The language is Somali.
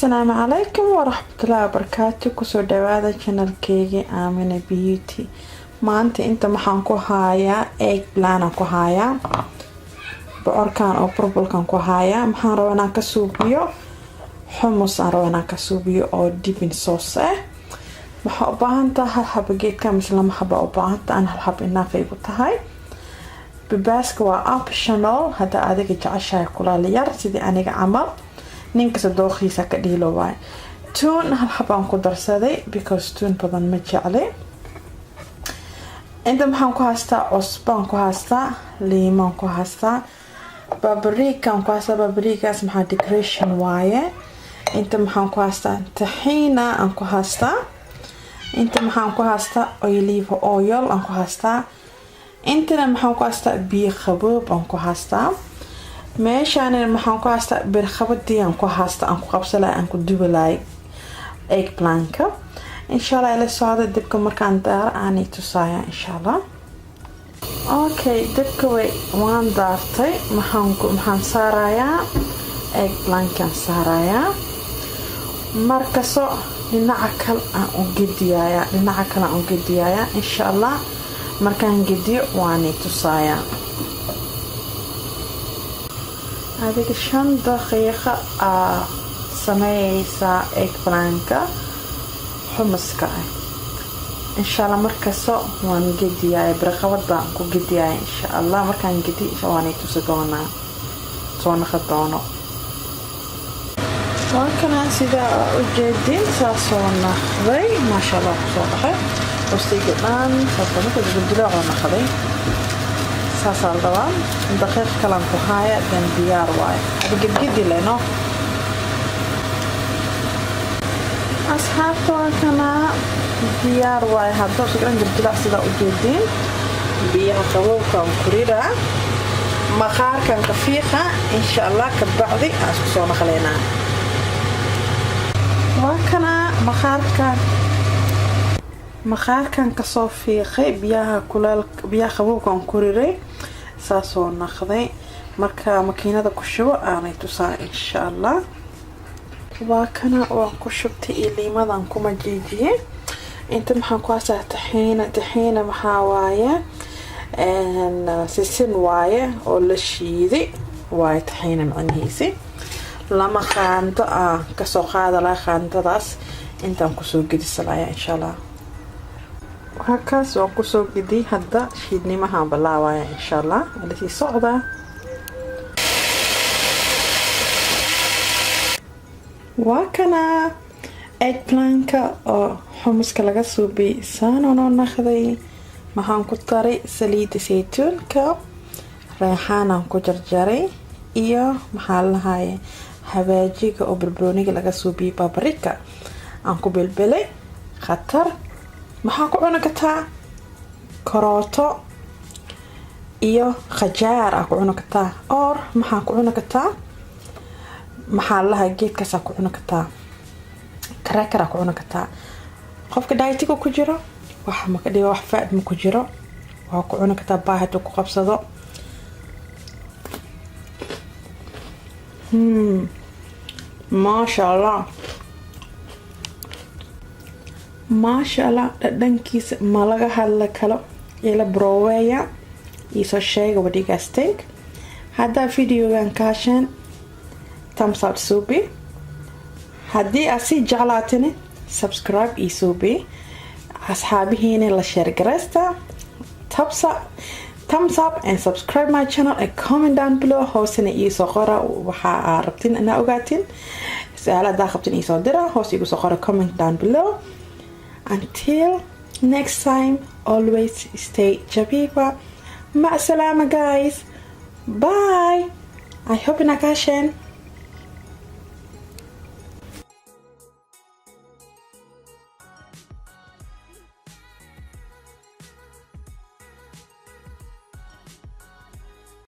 السلام عليكم ورحمة الله وبركاته. كسو دوادا channel كيجي آمنة بيوتي. maanta inta maxaan ku hayaa egg plan ku hayaa bocorkan oo purple-kan ku hayaa maxaan rabaa inaan ka suubiyo hummus aan rabaa inaan ka suubiyo oo dipping sauce waxa u baahan tahay hab geedka misla maxaba u baahan tahay hal hab inaaf ay ku tahay bibaaska waa optional hada adiga jeceshahay kulaal yar sidii aniga camal ninka dooqiisa ka dhiilo waay tune hal hab aan ku darsaday because tune badan ma jeclay inta maxaan ku haystaa cusbaan ku haystaa liimaan ku haystaa paprika ku haystaa paprikaas maxaa decoration waaye inta maxaan ku haystaa tahina aan ku haystaa inta maxaan ku haystaa olive oil aan ku haystaa intana maxaan ku haystaa biyo qaboob aan ku haystaa meeshaan maxaan ku haystaa bir qabadii aan ku haystaa aan ku qabsalay aan ku dubalay eggplant إن شاء الله إلى سعادة دبكة مركان دار أني تصايا إن شاء الله. أوكي دبكة وان دارتي محن سارايا إيج كان سارايا مركزو لنعكل أن قديايا إن شاء الله مركان قدي واني تصايا. هذيك 5 دقيقة سميسا إيج بلانكا حمصك إن شاء الله مركزو وان قديايا برقوات بان كو قديايا إن شاء الله مركان قدي واني تصدونا صونا خدونو وكنا سيدا أجدين ساسونا خذي ما شاء الله صوبحي وستيقنان صوبنا كده جلدلو عونا خذي ساسال دوان دقيق كلام كوهايا دين ديار واي هذا قد لينو أصحابتو كنا ديار واي هادو شكرا جلدلو سيدا أجدين بيها قووكا وكريرا مخار كان كفيخة إن شاء الله كبعضي أسكسونا خلينا وكنا مخاركان kasoo fiiqay biyaha qabowgan kuriray saasoo naqday marka makiinada ku shubo aanay tusaa insha Allah waa kana oo ku shubtay liimadan kuma jiijiyay inta maxaan ku haystaa tahina maxaa waaye sisin waaye oo la shiiday waaye tahina macnihiisi lama qaando ka soo qaada la qaandadaas intaan ku soo gedisalaya insha Allah هكذا وقصو جدي هدا شيدني مها بلاوايا إن شاء الله التي صعدة وكنا eggplant أو حمص كلاجا سوبي سانو ناخذي مها نكتري سليد زيتون ريحانة كجرجري إياه محل هاي هواجيك أو بربروني كلاجا سوبي بابريكا أنكو بالبلي خطر maxaa ku cuni kartaa karooto iyo khajaar ku cuni kartaa or maxaa ku cuni kartaa maxaa laha geedkaas ku cuni kartaa cracker ku cuni kartaa qofka dietiga ku jiro wax ma ka dhigo wax faad ma ku jiro waa ku cuni kartaa baahida ku qabsado masha Allah ما شاء الله دنكيس مالغا هلا كلو إلى برويا يسوي شيء ودي قاستيك هذا فيديو كان كاشن thumbs up سوبي هدي أسي جعلاتني subscribe يسوبي أصحابي هنا لا share جرستا thumbs up and subscribe my channel and comment down below هوسنا يسو قرا وحا ربطين أنا أوقاتين سألا دا خبطين يسو درا هوس يسو قرا comment down below. Until next time, always stay Jabiba. Ma salama guys. Bye. I hope you nakashen.